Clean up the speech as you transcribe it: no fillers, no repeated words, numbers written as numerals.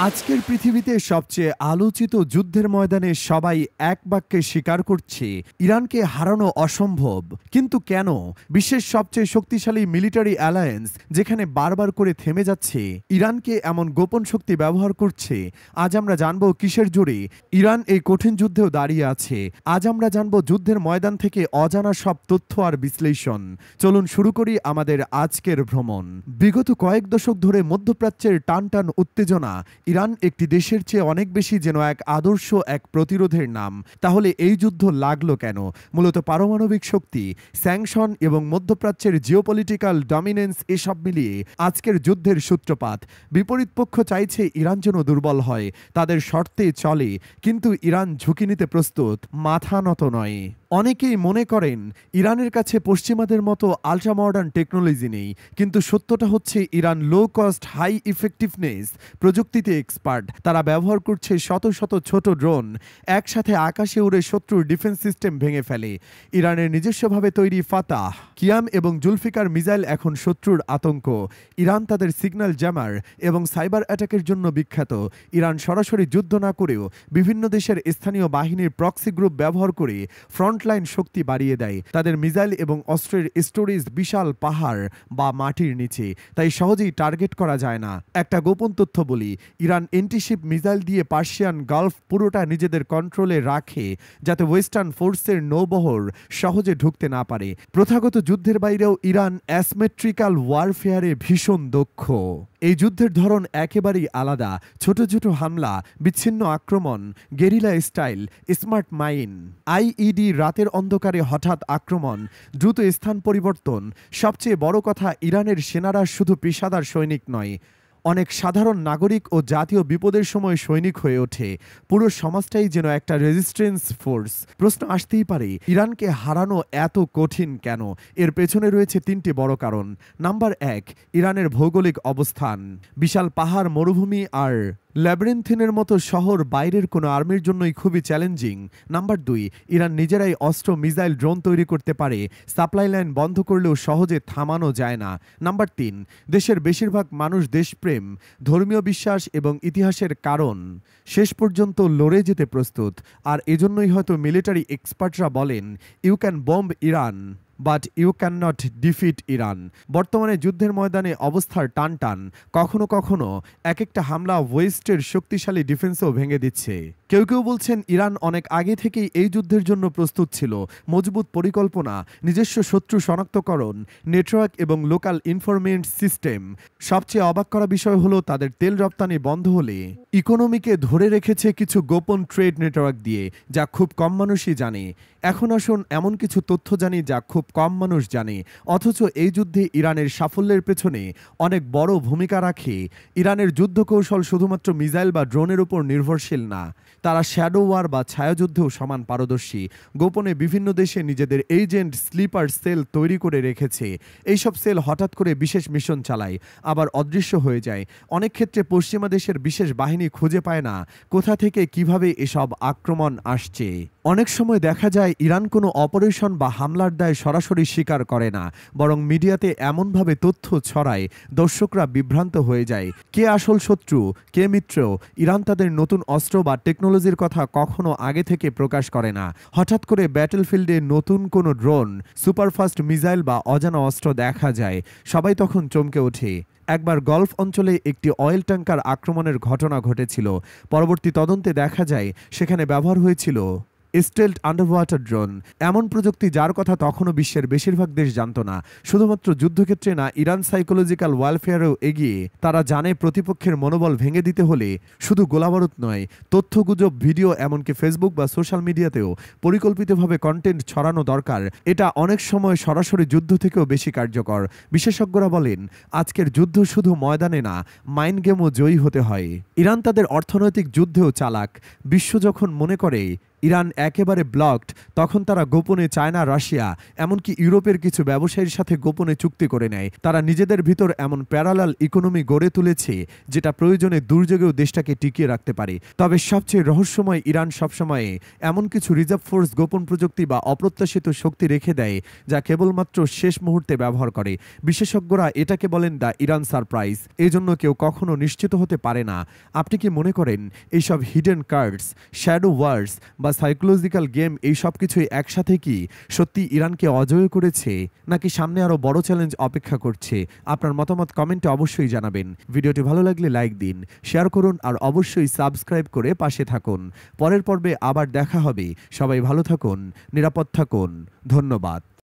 আজকের পৃথিবীতে সবচেয়ে আলোচিত যুদ্ধের ময়দানে সবাই এক বাক্যে স্বীকার করছে ইরানকে হারানো অসম্ভব। কিন্তু কেন? বিশ্বের সবচেয়ে শক্তিশালী মিলিটারি অ্যালায়েন্স যেখানে বারবার করে থেমে যাচ্ছে, ইরানকে এমন গোপন শক্তি ব্যবহার করছে। আজ আমরা জানব কিসের জোরে ইরান এই কঠিন যুদ্ধেও দাঁড়িয়ে আছে। আজ আমরা জানব যুদ্ধের ময়দান থেকে অজানা সব তথ্য আর বিশ্লেষণ। চলুন শুরু করি আমাদের আজকের ভ্রমণ। বিগত কয়েক দশক ধরে মধ্যপ্রাচ্যের টানটান উত্তেজনা ইরান একটি দেশের চেয়ে অনেক বেশি যেন এক আদর্শ, এক প্রতিরোধের নাম। তাহলে এই যুদ্ধ লাগলো কেন? মূলত পারমাণবিক শক্তি, স্যাংশন এবং মধ্যপ্রাচ্যের জিওপলিটিক্যাল ডমিনেন্স, এসব মিলিয়ে আজকের যুদ্ধের সূত্রপাত। বিপরীত পক্ষ চাইছে ইরান যেন দুর্বল হয়, তাদের শর্তে চলে, কিন্তু ইরান ঝুঁকি নিতে প্রস্তুত, মাথা নত নয়। অনেকেই মনে করেন ইরানের কাছে পশ্চিমাদের মতো আল্ট্রা মডার্ন টেকনোলজি নেই, কিন্তু সত্যটা হচ্ছে Iran low cost high effectiveness প্রযুক্তিতে এক্সপার্ট। তারা ব্যবহার করছে শত শত ছোট ড্রোন, একসাথে আকাশে উড়ে শত্রুর ডিফেন্স সিস্টেম ভেঙে ফেলে। ইরানের নিজস্বভাবে তৈরি ফাতাহ, কিয়াম এবং জুলফিকার মিসাইল এখন শত্রুর আতঙ্ক। ইরান তাদের সিগন্যাল জ্যামার এবং সাইবার অ্যাটাকের জন্য বিখ্যাত। ইরান সরাসরি যুদ্ধ না করেও বিভিন্ন দেশের স্থানীয় বাহিনীর প্রক্সি গ্রুপ ব্যবহার করে ফ্রন্টলাইন শক্তি বাড়িয়ে দেয়। তাদের মিসাইল এবং অস্ত্রের স্টোরেজ বিশাল পাহাড় বা মাটির নিচে, তাই সহজেই টার্গেট করা যায় না। একটা গোপন তথ্য বলি, ইরান এন্টিশিপ মিসাইল দিয়ে পার্সিয়ান গালফ পুরোটা নিজেদের কন্ট্রোলে রাখে, যাতে ওয়েস্টার্ন ফোর্সের নৌবহর সহজে ঢুকতে না পারে। প্রথাগত যুদ্ধের বাইরেও ইরান অ্যাসমেট্রিক্যাল ওয়ারফেয়ারে ভীষণ দক্ষ। এই যুদ্ধের ধরন একেবারেই আলাদা। ছোট ছোট হামলা, বিচ্ছিন্ন আক্রমণ, guerrilla style, smart mine, IED, রাতের অন্ধকারে হঠাৎ আক্রমণ, দ্রুত স্থান পরিবর্তন। সবচেয়ে বড় কথা, ইরানের সেনারা শুধু পেশাদার সৈনিক নয়, অনেক সাধারণ নাগরিক ও জাতীয় বিপদের সময় সৈনিক হয়ে ওঠে। পুরো সমাজটাই যেন একটা রেজিস্ট্যান্স ফোর্স। প্রশ্ন আসতেই পারে, ইরানকে হারানো এত কঠিন কেন? এর পেছনে রয়েছে তিনটি বড় কারণ। নাম্বার 1, ইরানের ভৌগোলিক অবস্থান। বিশাল পাহাড়, মরুভূমি আর ল্যাবরিন্থিনের মতো শহর বাইরের কোনো আর্মির জন্যই খুবই চ্যালেঞ্জিং। নাম্বার 2, ইরান নিজেরাই অস্ত্র, মিসাইল, ড্রোন তৈরি করতে পারে। সাপ্লাই লাইন বন্ধ করলেও সহজে থামানো যায় না। নাম্বার 3, দেশের বেশিরভাগ মানুষ দেশপ্রেম, ধর্মীয় বিশ্বাস এবং ইতিহাসের কারণ শেষ পর্যন্ত লড়ে যেতে প্রস্তুত। আর এজন্যই হয়তো মিলিটারি এক্সপার্টরা বলেন, you can bomb Iran but you can not defeat Iran. বর্তমানে যুদ্ধের ময়দানে অবস্থার টানটান। কখনো কখনো এক একটা হামলা ওয়েস্টের শক্তিশালী ডিফেন্সও ভেঙে দিচ্ছে। কেউ কেউ বলছেন ইরান অনেক আগে থেকেই এই যুদ্ধের জন্য প্রস্তুত ছিল। মজবুত পরিকল্পনা, নিজস্ব শত্রু শনাক্তকরণ, নেটওয়ার্ক এবং লোকাল ইনফরমেন্ট সিস্টেম। সবচেয়ে অবাক করা বিষয় হলো, তাদের তেল রপ্তানি বন্ধ হলে ইকোনমিকে ধরে রেখেছে কিছু গোপন ট্রেড নেটওয়ার্ক দিয়ে, যা খুব কম মানুষই জানে। এখন আসুন এমন কিছু তথ্য জানি যা খুব কম মানুষ জানে, অথচ এই যুদ্ধে ইরানের সাফল্যের পেছনে অনেক বড় ভূমিকা রাখে। ইরানের যুদ্ধ কৌশল শুধুমাত্র মিসাইল বা ড্রোনের উপর নির্ভরশীল না, তারা শ্যাডো ওয়ার বা ছায়াযুদ্ধেও সমান পারদর্শী। গোপনে বিভিন্ন দেশে নিজেদের এজেন্ট, স্লিপার সেল তৈরি করে রেখেছে। এইসব সেল হঠাৎ করে বিশেষ মিশন চালায়, আবার অদৃশ্য হয়ে যায়। অনেক ক্ষেত্রে পশ্চিমা দেশের বিশেষ বাহিনী খুঁজে পায় না কোথা থেকে কিভাবে এসব আক্রমণ আসছে। অনেক সময় দেখা যায় ইরান কোনো অপারেশন বা হামলার দায় সরাসরি স্বীকার করে না, বরং মিডিয়াতে এমনভাবে তথ্য ছড়ায় দর্শকরা বিভ্রান্ত হয়ে যায়। কে আসল শত্রু, কে মিত্র? ইরান তাদের নতুন অস্ত্র বা টেকনোলজির কথা কখনো আগে থেকে প্রকাশ করে না। হঠাৎ করে ব্যাটেলফিল্ডে নতুন কোনো ড্রোন, সুপারফাস্ট মিসাইল বা অজানা অস্ত্র দেখা যায়, সবাই তখন চমকে ওঠে। একবার গলফ অঞ্চলে একটি অয়েল ট্যাঙ্কার আক্রমণের ঘটনা ঘটেছিল। পরবর্তী তদন্তে দেখা যায় সেখানে ব্যবহার হয়েছিল স্টেলথ আন্ডারওয়াটার ড্রোন, এমন প্রযুক্তি যার কথা তখনও বিশ্বের বেশিরভাগ দেশ জানত না। শুধুমাত্র যুদ্ধক্ষেত্রে না, ইরান সাইকোলজিক্যাল ওয়ারফেয়ারেও এগিয়ে। তারা জানে প্রতিপক্ষের মনোবল ভেঙে দিতে হলে শুধু গোলাবারুদ নয়, তথ্যগুজব, ভিডিও, এমনকি ফেসবুক বা সোশ্যাল মিডিয়াতেও পরিকল্পিতভাবে কন্টেন্ট ছড়ানো দরকার। এটা অনেক সময় সরাসরি যুদ্ধ থেকেও বেশি কার্যকর। বিশেষজ্ঞরা বলেন, আজকের যুদ্ধ শুধু ময়দানে না, মাইন্ড গেমও জয়ী হতে হয়। ইরান তাদের অর্থনৈতিক যুদ্ধেও চালাক। বিশ্ব যখন মনে করে ইরান একেবারে ব্লকড, তখন তারা গোপনে চায়না, রাশিয়া, এমনকি ইউরোপের কিছু ব্যবসায়ীর সাথে গোপনে চুক্তি করে নেয়। তারা নিজেদের ভিতর এমন প্যারালাল ইকোনমি গড়ে তুলেছে যেটা প্রয়োজনে দুর্যোগেও দেশটাকে টিকিয়ে রাখতে পারে। তবে সবচেয়ে রহস্যময়, ইরান সবসময়ে এমন কিছু রিজার্ভ ফোর্স, গোপন প্রযুক্তি বা অপ্রত্যাশিত শক্তি রেখে দেয় যা কেবলমাত্র শেষ মুহূর্তে ব্যবহার করে। বিশেষজ্ঞরা এটাকে বলেন দ্য ইরান সারপ্রাইজ। এজন্য কেউ কখনো নিশ্চিত হতে পারে না। আপনি কি মনে করেন এইসব হিডেন কার্ডস, শ্যাডো ওয়ার্স বা সাইকোলজিক্যাল গেম, এই সব কিছুই একসাথে কি সত্যি ইরানকে অজয় করেছে, নাকি সামনে আরো বড় চ্যালেঞ্জ অপেক্ষা করছে? আপনার মতামত কমেন্টে অবশ্যই জানাবেন। ভিডিওটি ভালো লাগলে লাইক দিন, শেয়ার করুন আর অবশ্যই সাবস্ক্রাইব করে পাশে থাকুন। পরের পর্বে আবার দেখা হবে। সবাই ভালো থাকুন, নিরাপদ থাকুন। ধন্যবাদ।